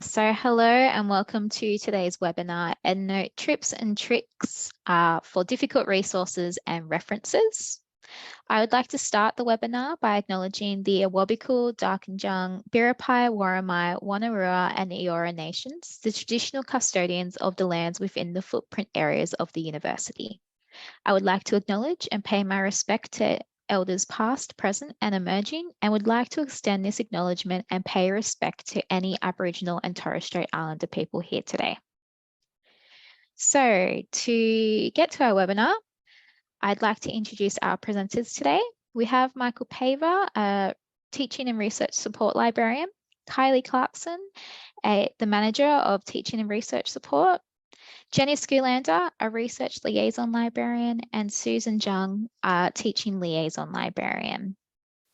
So hello and welcome to today's webinar, EndNote Tips and Tricks for Difficult Resources and References. I would like to start the webinar by acknowledging the Awabakal, Darkinjung, Biripi, Worimi, Wonnarua and Eora nations, the traditional custodians of the lands within the footprint areas of the university. I would like to acknowledge and pay my respect to elders past, present and emerging, and would like to extend this acknowledgement and pay respect to any Aboriginal and Torres Strait Islander people here today. So to get to our webinar, I'd like to introduce our presenters today. We have Michael Paver, a Teaching and Research Support Librarian, Kylie Clarkson, the Manager of Teaching and Research Support, Jenny Skulander, a Research Liaison Librarian, and Susan Jung, a Teaching Liaison Librarian.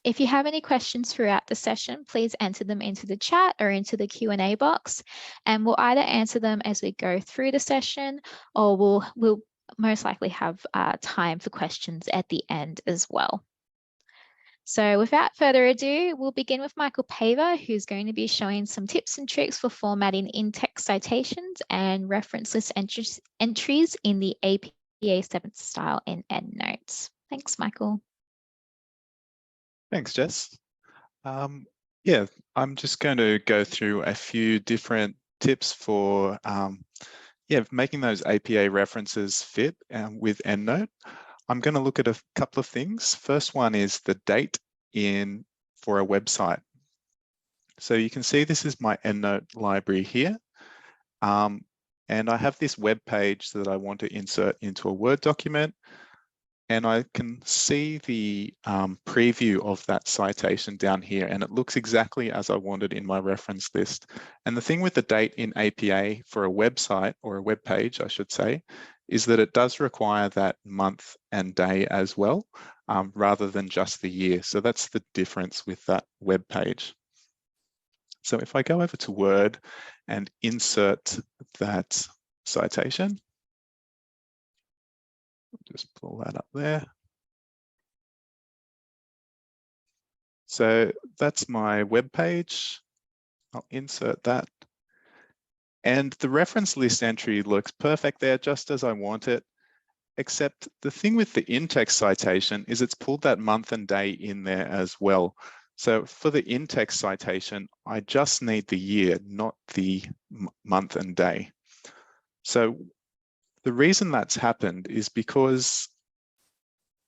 If you have any questions throughout the session, please enter them into the chat or into the Q&A box, and we'll either answer them as we go through the session, or we'll most likely have time for questions at the end as well. So without further ado, we'll begin with Michael Paver, who's going to be showing some tips and tricks for formatting in-text citations and reference list entries in the APA 7th style in EndNote. Thanks, Michael. Thanks, Jess. I'm just going to go through a few different tips for making those APA references fit with EndNote. I'm going to look at a couple of things. First one is the date for a website. So you can see this is my EndNote library here. And I have this web page that I want to insert into a Word document. And I can see the preview of that citation down here, and it looks exactly as I wanted in my reference list. And the thing with the date in APA for a website, or a web page, I should say, is that it does require that month and day as well, rather than just the year. So that's the difference with that web page. So if I go over to Word and insert that citation, just pull that up there. So that's my web page. I'll insert that. And the reference list entry looks perfect there, just as I want it. Except the thing with the in-text citation is it's pulled that month and day in there as well. So for the in-text citation, I just need the year, not the month and day. So the reason that's happened is because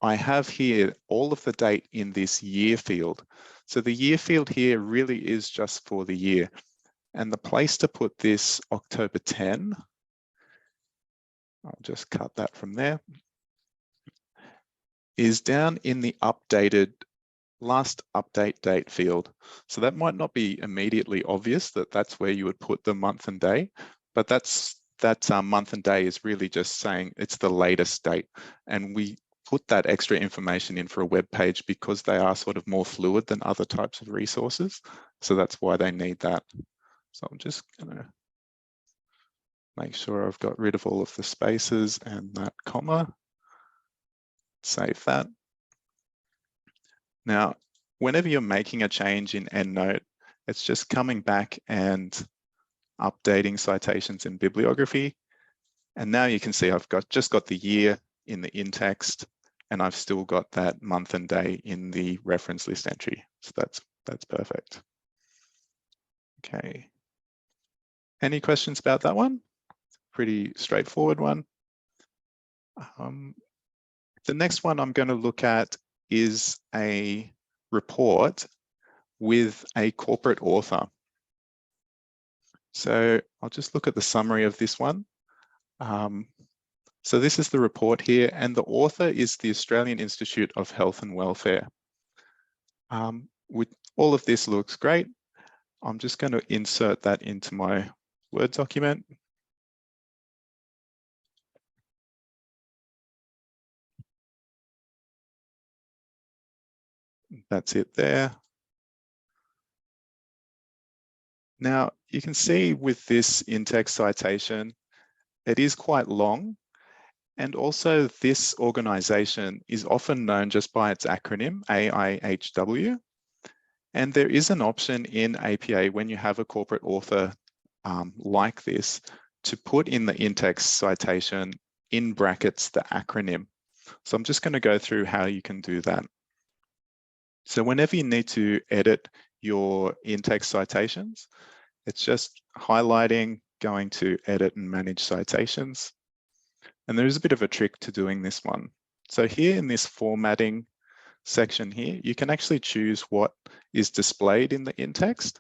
I have here all of the date in this year field. So the year field here really is just for the year. And the place to put this October 10, I'll just cut that from there, is down in the updated last update date field. So that might not be immediately obvious that that's where you would put the month and day, but that month and day is really just saying it's the latest date. And we put that extra information in for a web page because they are sort of more fluid than other types of resources. So that's why they need that. So I'm just gonna make sure I've got rid of all of the spaces and that comma. Save that. Now, whenever you're making a change in EndNote, it's just coming back and updating citations in bibliography. And now you can see I've just got the year in the in-text, and I've still got that month and day in the reference list entry. So that's perfect. Okay. Any questions about that one? Pretty straightforward one. The next one I'm going to look at is a report with a corporate author. So I'll just look at the summary of this one. So this is the report here, and the author is the Australian Institute of Health and Welfare. With all of this looks great. I'm just going to insert that into my Word document. That's it there. Now, you can see with this in-text citation, it is quite long. And also this organization is often known just by its acronym, AIHW. And there is an option in APA when you have a corporate author like this to put in the in-text citation in brackets the acronym. So I'm just going to go through how you can do that. So whenever you need to edit your in-text citations, it's just highlighting, going to edit and manage citations. And there is a bit of a trick to doing this one. So here in this formatting section here, you can actually choose what is displayed in the in-text.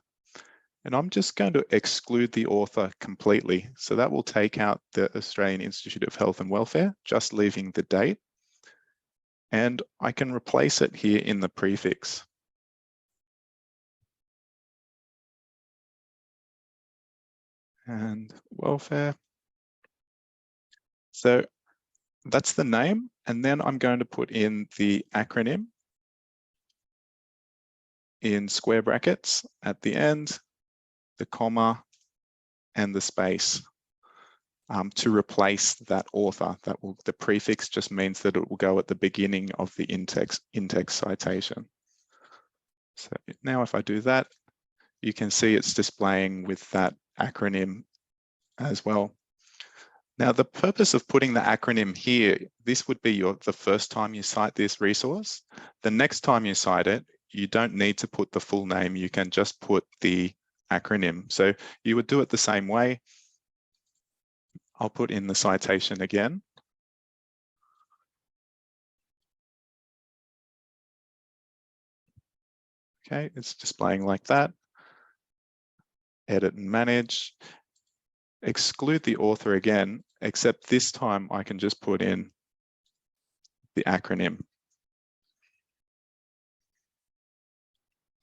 And I'm just going to exclude the author completely. So that will take out the Australian Institute of Health and Welfare, just leaving the date. And I can replace it here in the prefix. And welfare. So that's the name. And then I'm going to put in the acronym in square brackets at the end, the comma, and the space to replace that author. The prefix just means that it will go at the beginning of the in-text citation. So now if I do that, you can see it's displaying with that acronym as well. Now, the purpose of putting the acronym here, this would be the first time you cite this resource. The next time you cite it, you don't need to put the full name. You can just put the acronym. So you would do it the same way. I'll put in the citation again. Okay, it's displaying like that. Edit and manage. Exclude the author again, except this time I can just put in the acronym.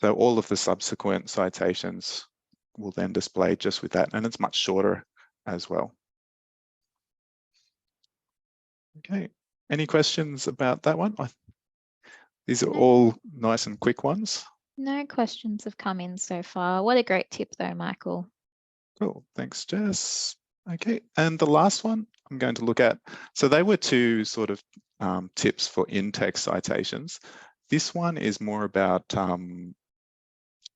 So all of the subsequent citations will then display just with that, and it's much shorter as well. Okay, any questions about that one? These are all nice and quick ones. No questions have come in so far. What a great tip though, Michael. Cool, thanks, Jess. Okay, and the last one I'm going to look at, so they were two sort of tips for in-text citations. This one is more about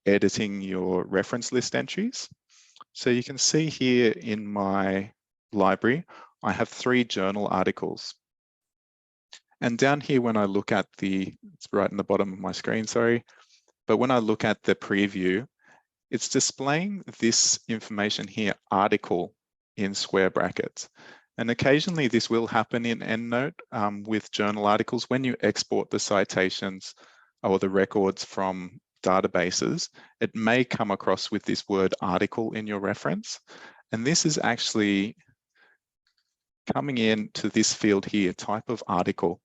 editing your reference list entries. So you can see here in my library, I have 3 journal articles. And down here, when I look at it's right in the bottom of my screen, sorry, but when I look at the preview, it's displaying this information here, article, in square brackets. And occasionally this will happen in EndNote with journal articles. When you export the citations or the records from databases, it may come across with this word article in your reference. And this is actually coming into this field here, type of article.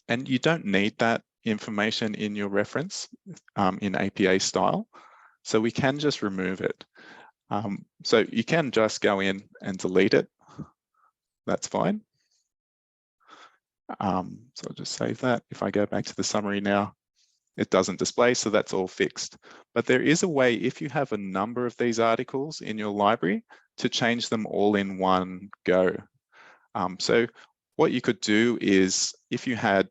And you don't need that information in your reference in APA style. So we can just remove it. So you can just go in and delete it. That's fine. So I'll just save that. If I go back to the summary now, it doesn't display, so that's all fixed. But there is a way, if you have a number of these articles in your library, to change them all in one go. So what you could do is, if you had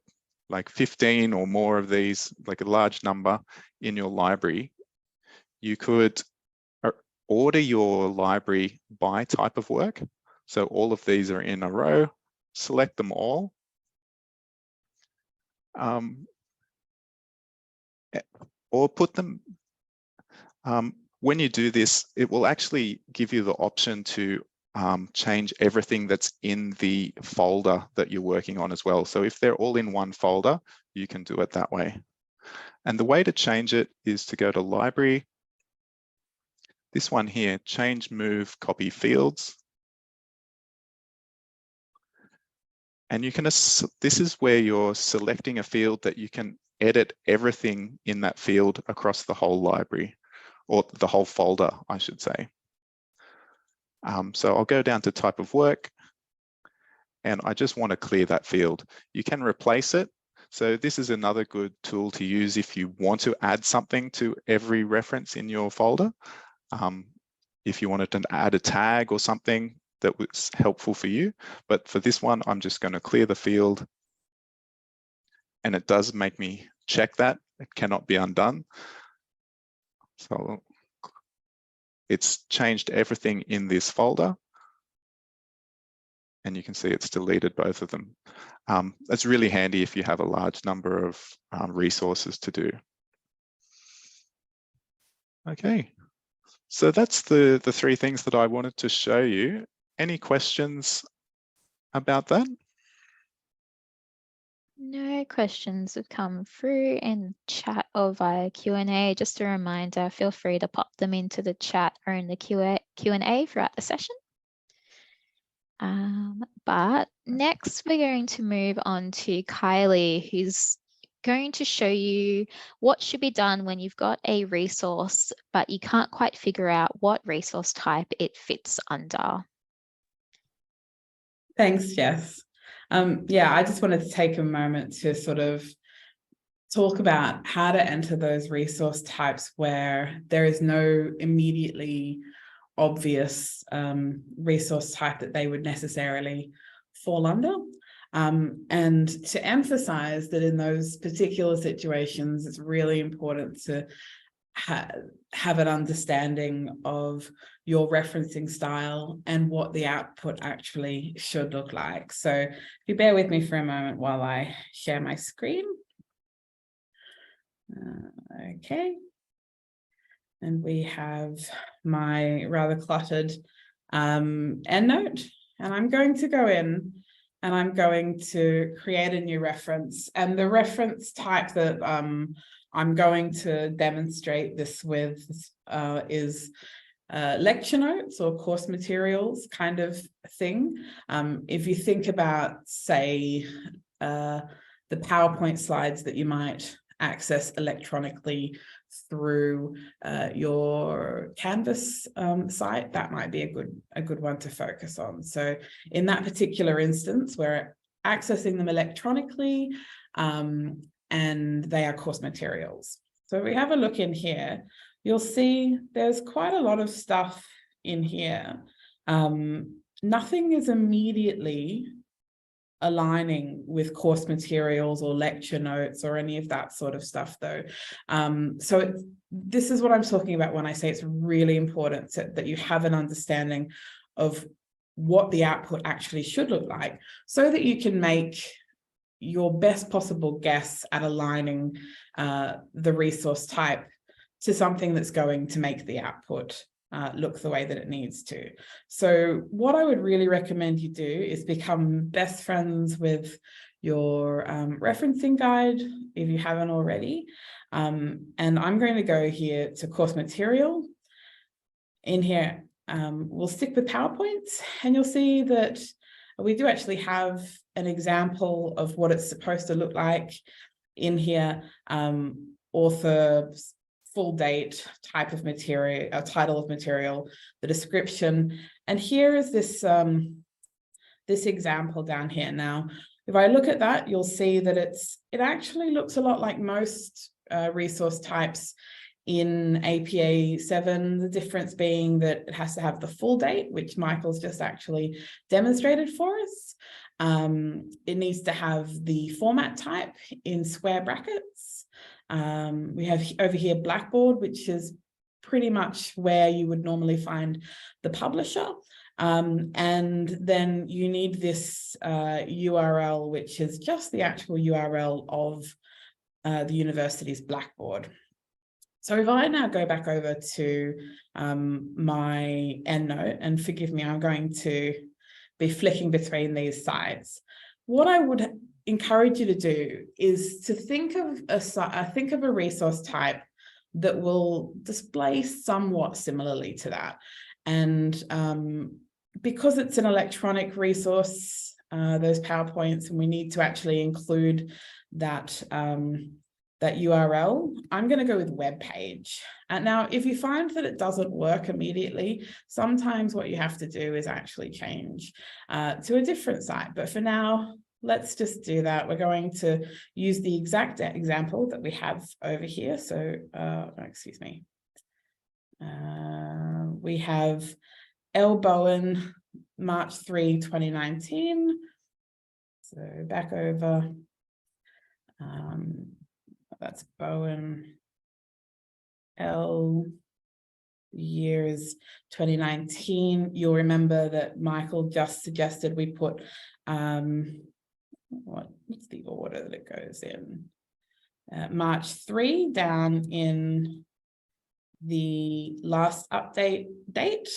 like 15 or more of these, like a large number in your library, you could order your library by type of work. So all of these are in a row, select them all. Or put them, when you do this, it will actually give you the option to change everything that's in the folder that you're working on as well. So if they're all in one folder, you can do it that way. And the way to change it is to go to Library. This one here, Change, Move, Copy Fields. And you can, this is where you're selecting a field that you can edit everything in that field across the whole library, or the whole folder, I should say. So I'll go down to type of work, and I just want to clear that field. You can replace it. So this is another good tool to use if you want to add something to every reference in your folder. If you wanted to add a tag or something that was helpful for you. But for this one, I'm just going to clear the field. And it does make me check that. It cannot be undone. So it's changed everything in this folder. And you can see it's deleted both of them. That's really handy if you have a large number of resources to do. Okay, so that's the three things that I wanted to show you. Any questions about that? No questions have come through in chat or via Q&A. Just a reminder, feel free to pop them into the chat or in the Q&A throughout the session. But next we're going to move on to Kylie, who's going to show you what should be done when you've got a resource, but you can't quite figure out what resource type it fits under. Thanks, Jess. Yeah, I just wanted to take a moment to sort of talk about how to enter those resource types where there is no immediately obvious resource type that they would necessarily fall under. And to emphasize that in those particular situations, it's really important to have an understanding of your referencing style and what the output actually should look like. So if you bear with me for a moment while I share my screen. Okay. And we have my rather cluttered EndNote, and I'm going to go in and I'm going to create a new reference. And the reference type that I'm going to demonstrate this with is lecture notes or course materials kind of thing. If you think about, say, the PowerPoint slides that you might access electronically through your Canvas site, that might be a good one to focus on. So in that particular instance, we're accessing them electronically, and they are course materials. So if we have a look in here, you'll see there's quite a lot of stuff in here. Nothing is immediately aligning with course materials or lecture notes or any of that sort of stuff, though. So this is what I'm talking about when I say it's really important that you have an understanding of what the output actually should look like, so that you can make your best possible guess at aligning the resource type to something that's going to make the output look the way that it needs to. So what I would really recommend you do is become best friends with your referencing guide if you haven't already. And I'm going to go here to course material. In here, we'll stick with PowerPoints, and you'll see that we do actually have an example of what it's supposed to look like in here. Author, full date, type of material, title of material, the description. And here is this, this example down here. Now, if I look at that, you'll see that it actually looks a lot like most resource types in APA 7, the difference being that it has to have the full date, which Michael's just actually demonstrated for us. It needs to have the format type in square brackets. We have over here Blackboard, which is pretty much where you would normally find the publisher. And then you need this URL, which is just the actual URL of the university's Blackboard. So if I now go back over to my EndNote, and forgive me, I'm going to be flicking between these sites. What I would encourage you to do is to think of a resource type that will display somewhat similarly to that. And because it's an electronic resource, those PowerPoints, and we need to actually include that that URL, I'm going to go with web page. And now, if you find that it doesn't work immediately, sometimes what you have to do is actually change to a different site. But for now, let's just do that. We're going to use the exact example that we have over here. So, excuse me. We have L. Bowen, March 3, 2019. So back over. That's Bowen, L. year is 2019. You'll remember that Michael just suggested we put, what's the order that it goes in? March 3 down in the last update date,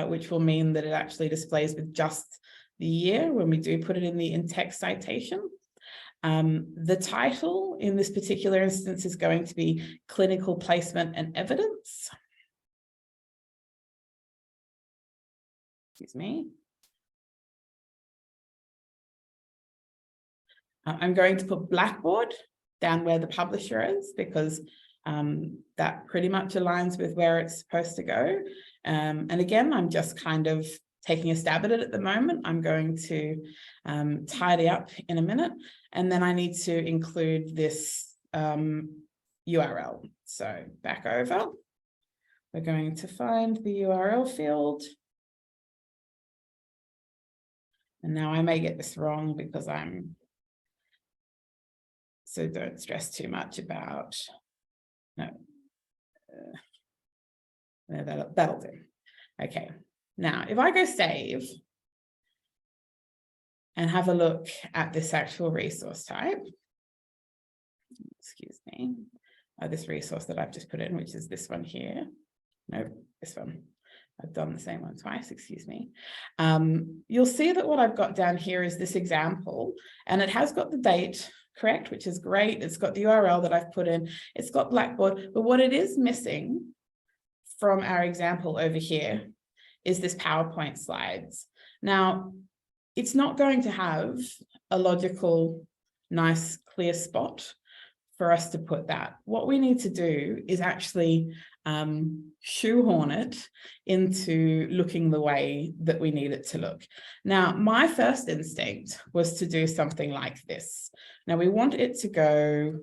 which will mean that it actually displays with just the year when we do put it in the in-text citation. The title in this particular instance is going to be Clinical Placement and Evidence. Excuse me. I'm going to put Blackboard down where the publisher is, because that pretty much aligns with where it's supposed to go. And again, I'm just kind of taking a stab at it at the moment. I'm going to tidy up in a minute, and then I need to include this URL. So back over, we're going to find the URL field. And now I may get this wrong because so don't stress too much about, no, that'll do. Okay, now if I go save and have a look at this actual resource type, excuse me, this resource that I've just put in, which is this one here. No, this one. I've done the same one twice, excuse me. You'll see that what I've got down here is this example, and it has got the date correct, which is great. It's got the URL that I've put in. It's got Blackboard, but what it is missing from our example over here is this PowerPoint slides. Now, it's not going to have a logical, nice, clear spot for us to put that. What we need to do is actually shoehorn it into looking the way that we need it to look. Now, my first instinct was to do something like this. Now, we want it to go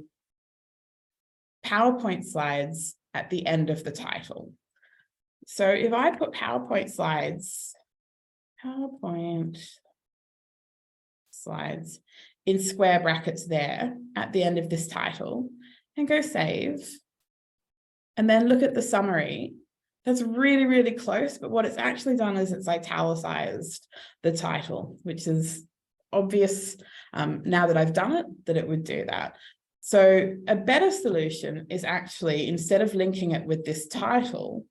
PowerPoint slides at the end of the title. So if I put PowerPoint slides in square brackets there at the end of this title and go save, and then look at the summary, that's really, really close. But what it's actually done is it's italicized the title, which is obvious now that I've done it, that it would do that. So a better solution is actually, instead of linking it with this title,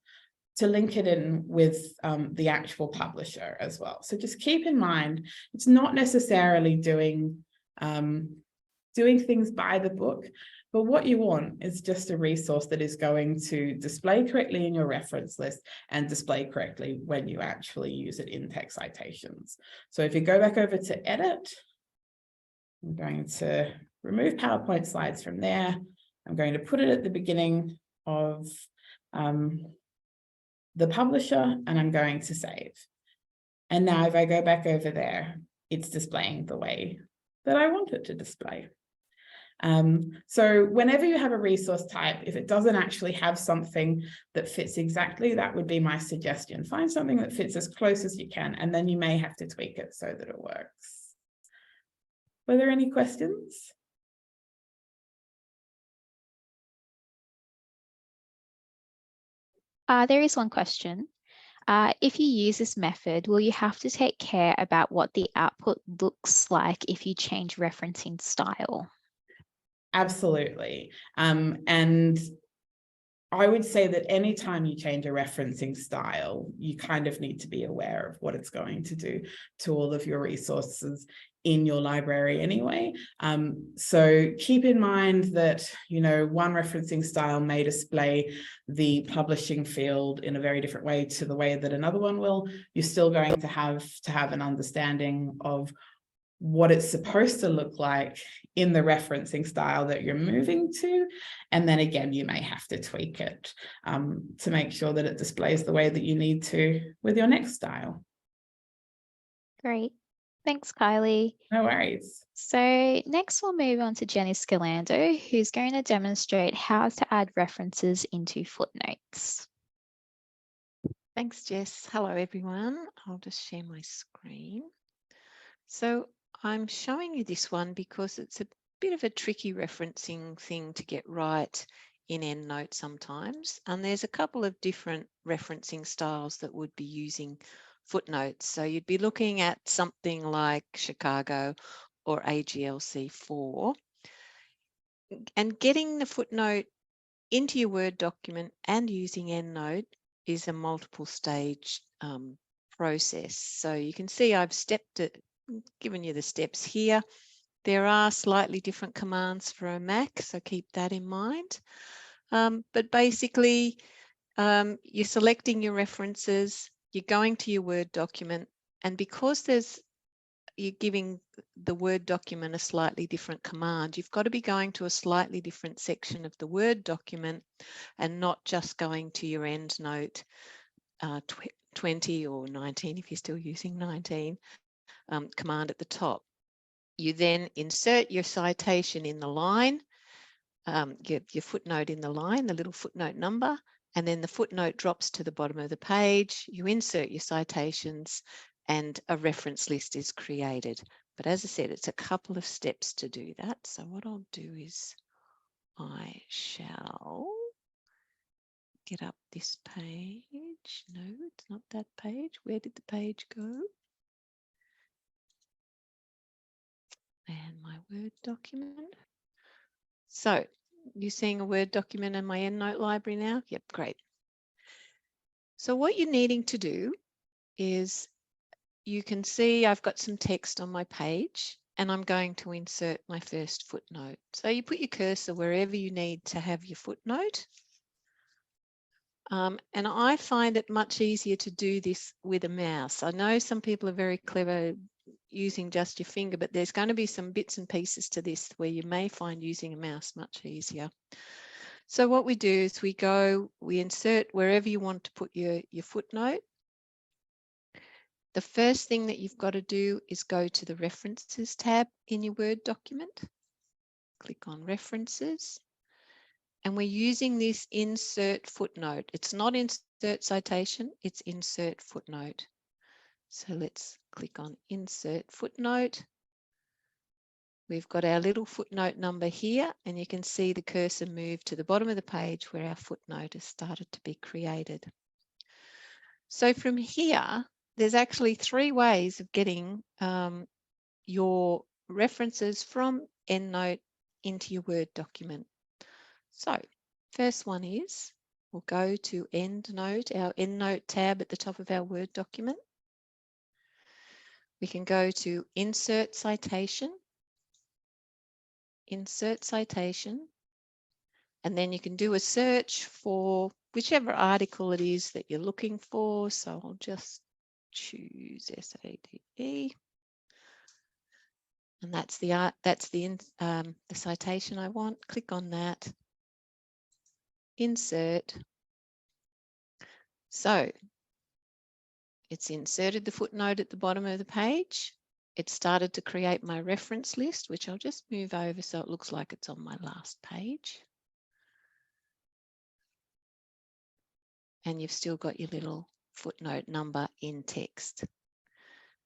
to link it in with the actual publisher as well. So just keep in mind, it's not necessarily doing things by the book, but what you want is just a resource that is going to display correctly in your reference list and display correctly when you actually use it in text citations. So if you go back over to edit, I'm going to remove PowerPoint slides from there. I'm going to put it at the beginning of the publisher, and I'm going to save. And now if I go back over there, it's displaying the way that I want it to display. So whenever you have a resource type, if it doesn't actually have something that fits exactly, that would be my suggestion. Find something that fits as close as you can, and then you may have to tweak it so that it works. Were there any questions? There is one question. If you use this method, will you have to take care about what the output looks like if you change referencing style? Absolutely. And I would say that anytime you change a referencing style, you kind of need to be aware of what it's going to do to all of your resources in your library anyway. So keep in mind that, you know, one referencing style may display the publishing field in a very different way to the way that another one will. You're still going to have an understanding of what it's supposed to look like in the referencing style that you're moving to. And then again, you may have to tweak it to make sure that it displays the way that you need to with your next style. Great. Thanks, Kylie. No worries. So next we'll move on to Jenny Scalando, who's going to demonstrate how to add references into footnotes. Thanks, Jess. Hello, everyone. I'll just share my screen. So I'm showing you this one because it's a bit of a tricky referencing thing to get right in EndNote sometimes, and there's a couple of different referencing styles that would be using footnotes. So you'd be looking at something like Chicago or AGLC4, and getting the footnote into your Word document and using EndNote is a multiple stage process. So you can see I've given you the steps here. There are slightly different commands for a Mac, so keep that in mind. But basically, you're selecting your references, you're going to your Word document, and because you're giving the Word document a slightly different command, you've got to be going to a slightly different section of the Word document and not just going to your EndNote 20 or 19, if you're still using 19, command at the top. You then insert your citation in the line, your footnote in the line, the little footnote number, and then the footnote drops to the bottom of the page. You insert your citations and a reference list is created. But as I said, it's a couple of steps to do that. So what I'll do is I shall get up this page. No, it's not that page. Where did the page go? And my Word document. So you're seeing a Word document in my EndNote library now? Yep, great. So what you're needing to do is, you can see I've got some text on my page and I'm going to insert my first footnote. So you put your cursor wherever you need to have your footnote. And I find it much easier to do this with a mouse. I know some people are very clever using just your finger, but there's going to be some bits and pieces to this where you may find using a mouse much easier. So what we do is we insert wherever you want to put your footnote. The first thing that you've got to do is go to the References tab in your Word document. Click on References. And we're using this Insert Footnote. It's not Insert Citation, it's Insert Footnote. So let's click on Insert Footnote. We've got our little footnote number here, and you can see the cursor move to the bottom of the page where our footnote has started to be created. So from here, there's actually 3 ways of getting your references from EndNote into your Word document. So first one is, we'll go to EndNote, our EndNote tab at the top of our Word document. We can go to Insert Citation, Insert Citation, and then you can do a search for whichever article it is that you're looking for. So I'll just choose SADE, and that's the citation I want. Click on that, insert. So it's inserted the footnote at the bottom of the page. It started to create my reference list, which I'll just move over so it looks like it's on my last page. And you've still got your little footnote number in text.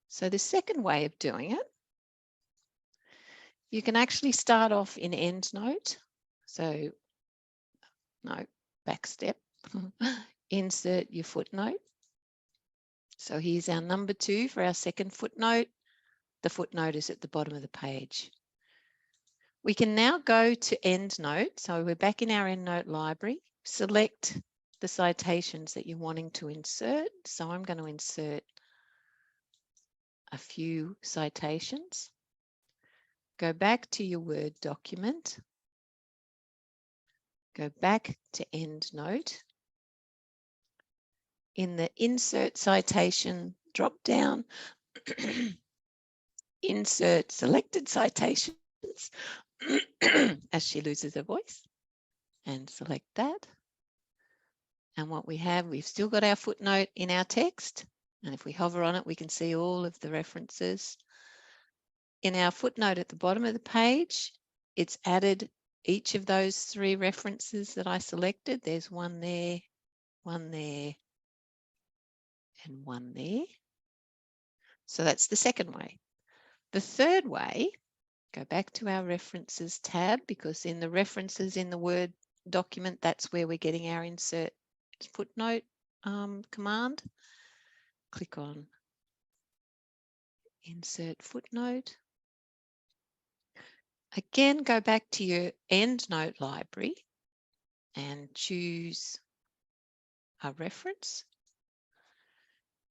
So the second way of doing it, you can actually start off in EndNote. So no, back step, insert your footnote. So here's our number 2 for our second footnote. The footnote is at the bottom of the page. We can now go to EndNote. So we're back in our EndNote library. Select the citations that you're wanting to insert. So I'm going to insert a few citations. Go back to your Word document. Go back to EndNote. In the Insert Citation drop-down, insert selected citations as she loses her voice, and select that. And what we have, we've still got our footnote in our text. And if we hover on it, we can see all of the references. In our footnote at the bottom of the page, it's added each of those 3 references that I selected. There's one there, and one there. So that's the second way. The third way, go back to our References tab, because in the References in the Word document, that's where we're getting our insert footnote command. Click on insert footnote. Again, go back to your EndNote library and choose a reference.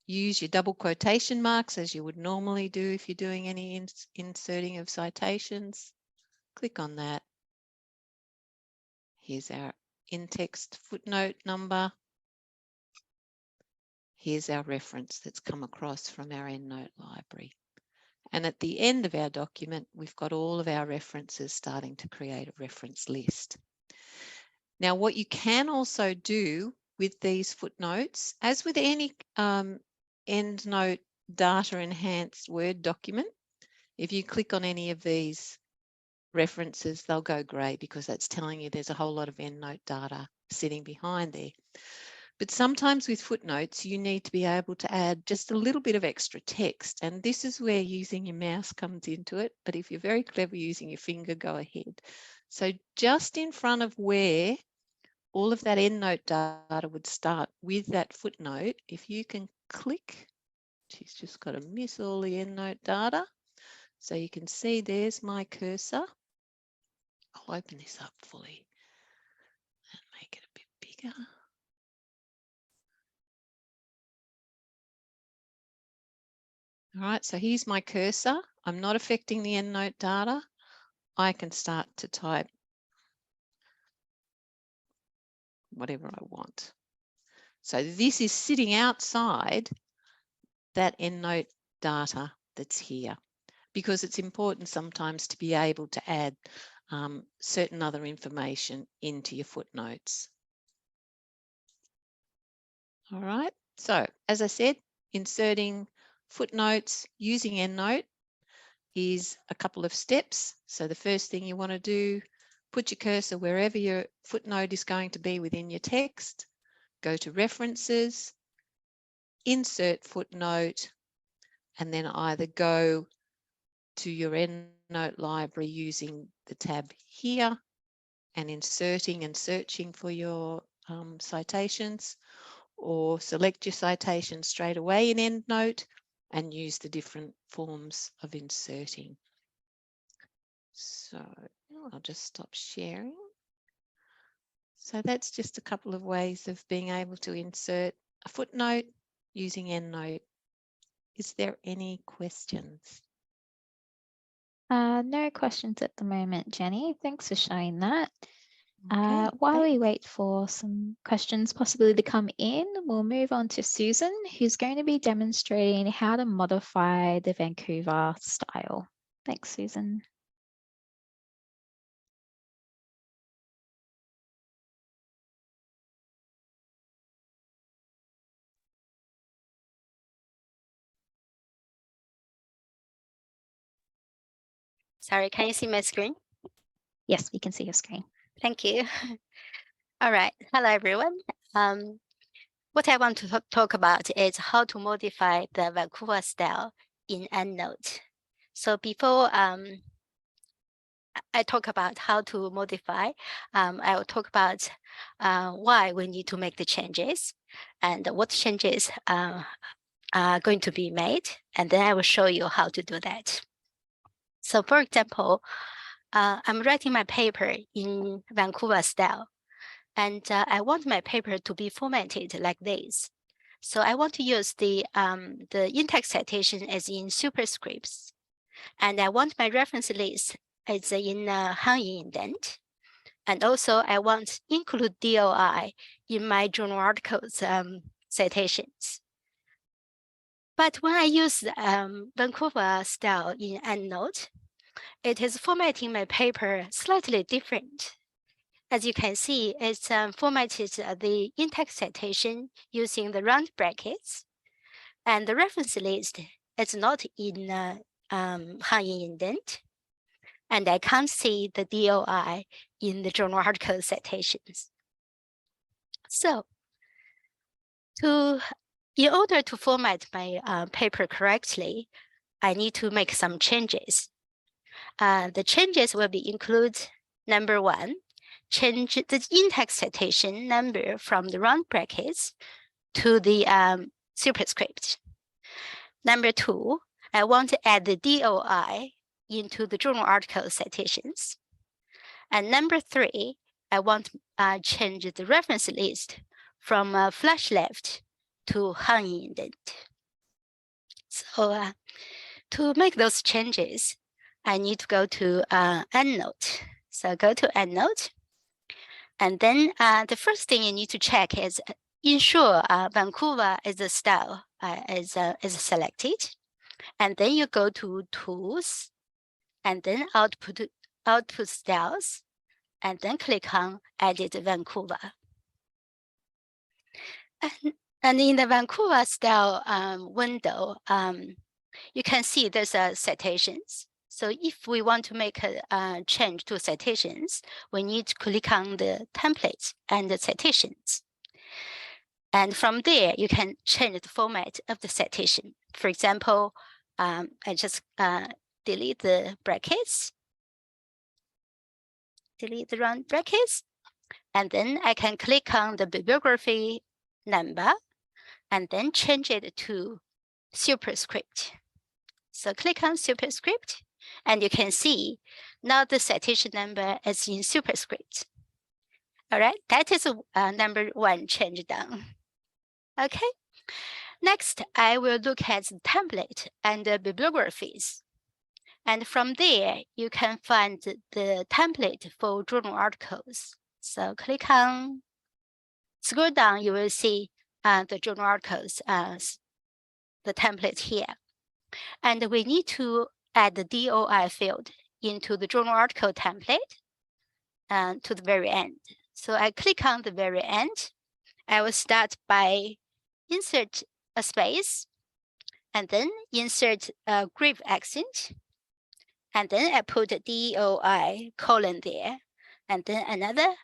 Use your double quotation marks as you would normally do if you're doing any inserting of citations. Click on that. Here's our in-text footnote number. Here's our reference that's come across from our EndNote library. And at the end of our document, we've got all of our references starting to create a reference list. Now, what you can also do with these footnotes, as with any EndNote data enhanced Word document, if you click on any of these references, they'll go grey because that's telling you there's a whole lot of EndNote data sitting behind there. But sometimes with footnotes, you need to be able to add just a little bit of extra text. And this is where using your mouse comes into it. But if you're very clever using your finger, go ahead. So just in front of where all of that EndNote data would start with that footnote, if you can click, she's just got to miss all the EndNote data. So you can see there's my cursor. I'll open this up fully and make it a bit bigger. All right, so here's my cursor. I'm not affecting the EndNote data. I can start to type whatever I want. So this is sitting outside that EndNote data that's here, because it's important sometimes to be able to add certain other information into your footnotes. All right, so as I said, inserting footnotes using EndNote is a couple of steps. So the first thing you want to do, put your cursor wherever your footnote is going to be within your text, go to references, insert footnote, and then either go to your EndNote library using the tab here and inserting and searching for your citations, or select your citation straight away in EndNote and use the different forms of inserting. So I'll just stop sharing. So that's just a couple of ways of being able to insert a footnote using EndNote. Is there any questions? No questions at the moment, Jenny. Thanks for showing that. Okay, While we thanks. wait for some questions possibly to come in, we'll move on to Susan, who's going to be demonstrating how to modify the Vancouver style. Thanks, Susan. Sorry, can you see my screen? Yes, we can see your screen. Thank you. All right. Hello, everyone. What I want to talk about is how to modify the Vancouver style in EndNote. So before I talk about how to modify, I will talk about why we need to make the changes and what changes are going to be made. And then I will show you how to do that. So for example, I'm writing my paper in Vancouver style, and I want my paper to be formatted like this. So I want to use the in-text citation as in superscripts, and I want my reference list as in Hanging indent, and also I want include DOI in my journal articles citations. But when I use Vancouver style in EndNote, it is formatting my paper slightly different. As you can see, it's formatted the in-text citation using the round brackets, and the reference list is not in hanging indent, and I can't see the DOI in the journal article citations. So, in order to format my paper correctly, I need to make some changes. The changes will be include, number one, change the in-text citation number from the round brackets to the superscript. Number 2, I want to add the DOI into the journal article citations. And number 3, I want to change the reference list from flash left to hanging indent. So to make those changes, I need to go to EndNote. So go to EndNote. And then the first thing you need to check is ensure Vancouver as a style is selected. And then you go to Tools, and then Output Styles, and then click on Edit Vancouver. And in the Vancouver style window, you can see there's a citations. So if we want to make a change to citations, we need to click on the templates and the citations. And from there, you can change the format of the citation. For example, I just delete the brackets, delete the round brackets, and then I can click on the bibliography number and then change it to superscript. So click on superscript, and you can see now the citation number is in superscript. All right, that is number 1 change done. Okay, next I will look at the template and the bibliographies. And from there, you can find the template for journal articles. So click on, scroll down, you will see the journal articles as the template here. And we need to add the DOI field into the journal article template to the very end. So I click on the very end. I will start by insert a space, and then insert a grave accent. And then I put a DOI colon there, and then another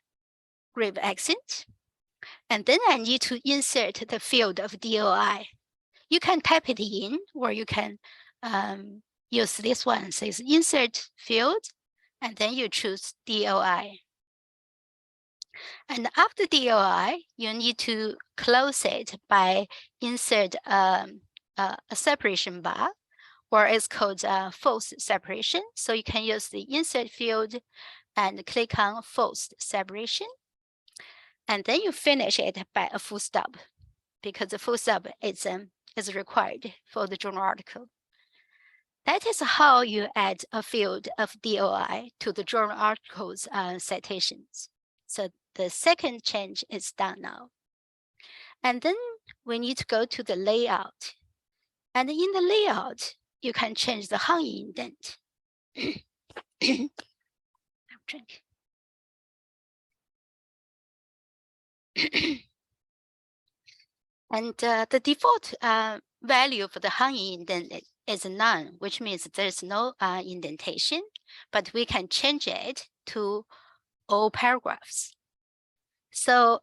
grave accent. And then I need to insert the field of DOI. You can type it in, or you can use this one. So it's insert field, and then you choose DOI. And after DOI, you need to close it by insert a separation bar, or it's called false separation. So you can use the insert field and click on false separation. And then you finish it by a full stop, because the full stop is required for the journal article. That is how you add a field of DOI to the journal article's citations. So the second change is done now. And then we need to go to the layout. And in the layout, you can change the hanging indent. And the default value for the hanging indent is none, which means there's no indentation, but we can change it to all paragraphs. So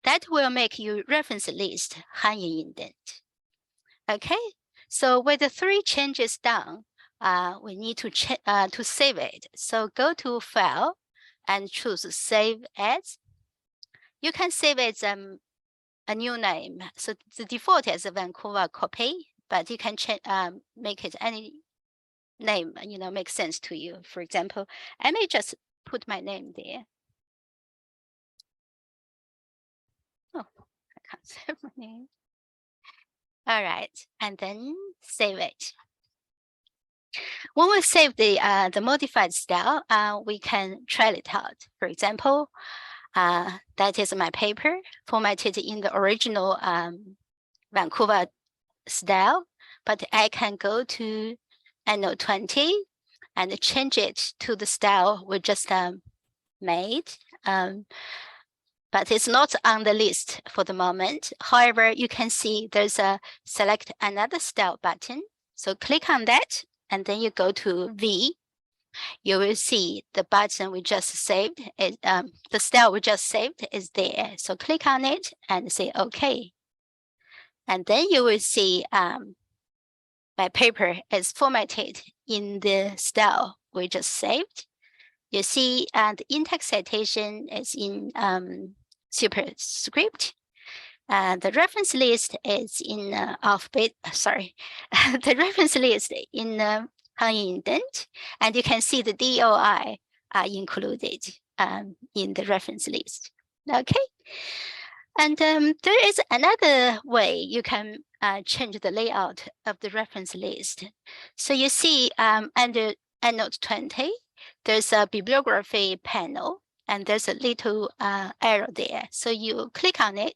that will make your reference list hanging indent. Okay, so with the 3 changes done, we need to save it. So go to File and choose Save As. You can save it a new name. So the default is a Vancouver copy, but you can make it any name, makes sense to you. For example, I may just put my name there. Oh, I can't save my name. All right, and then save it. When we save the modified style, we can try it out. For example, that is my paper formatted in the original Vancouver style, but I can go to EndNote 20 and change it to the style we just made. But it's not on the list for the moment. However, you can see there's a select another style button. So click on that, and then you go to V. You will see the button we just saved. The style we just saved is there. So click on it and say OK. And then you will see my paper is formatted in the style we just saved. You see, the in-text citation is in superscript. The reference list is in alphabet. Sorry, the reference list in hanging indent, and you can see the DOI are included in the reference list. Okay, and there is another way you can change the layout of the reference list. So you see under EndNote 20, there's a bibliography panel, and there's a little arrow there. So you click on it,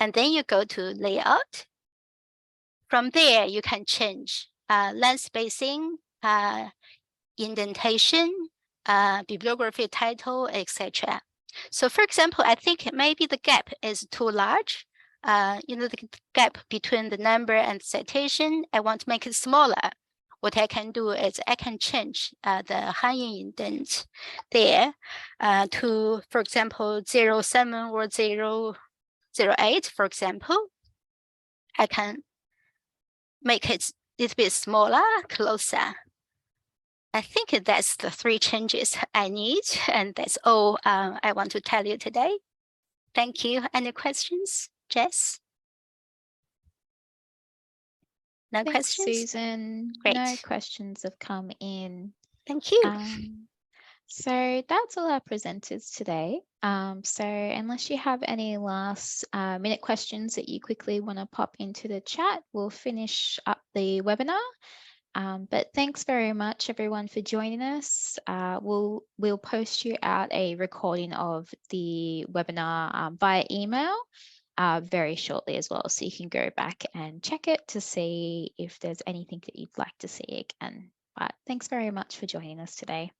and then you go to layout. From there, you can change line spacing, indentation, bibliography title, etc. So for example, I think maybe the gap is too large. The gap between the number and the citation, I want to make it smaller. What I can do is I can change the hanging indent there to, for example, 07 or 008, for example. I can make it a little bit smaller, closer. I think that's the 3 changes I need, and that's all I want to tell you today. Thank you. Any questions, Jess? No Thanks, questions? Susan. Great. No questions have come in. Thank you. So that's all our presenters today. So unless you have any last minute questions that you quickly want to pop into the chat, we'll finish up the webinar. But thanks very much, everyone, for joining us. We'll post you out a recording of the webinar via email very shortly as well, so you can go back and check it to see if there's anything that you'd like to see again. But thanks very much for joining us today.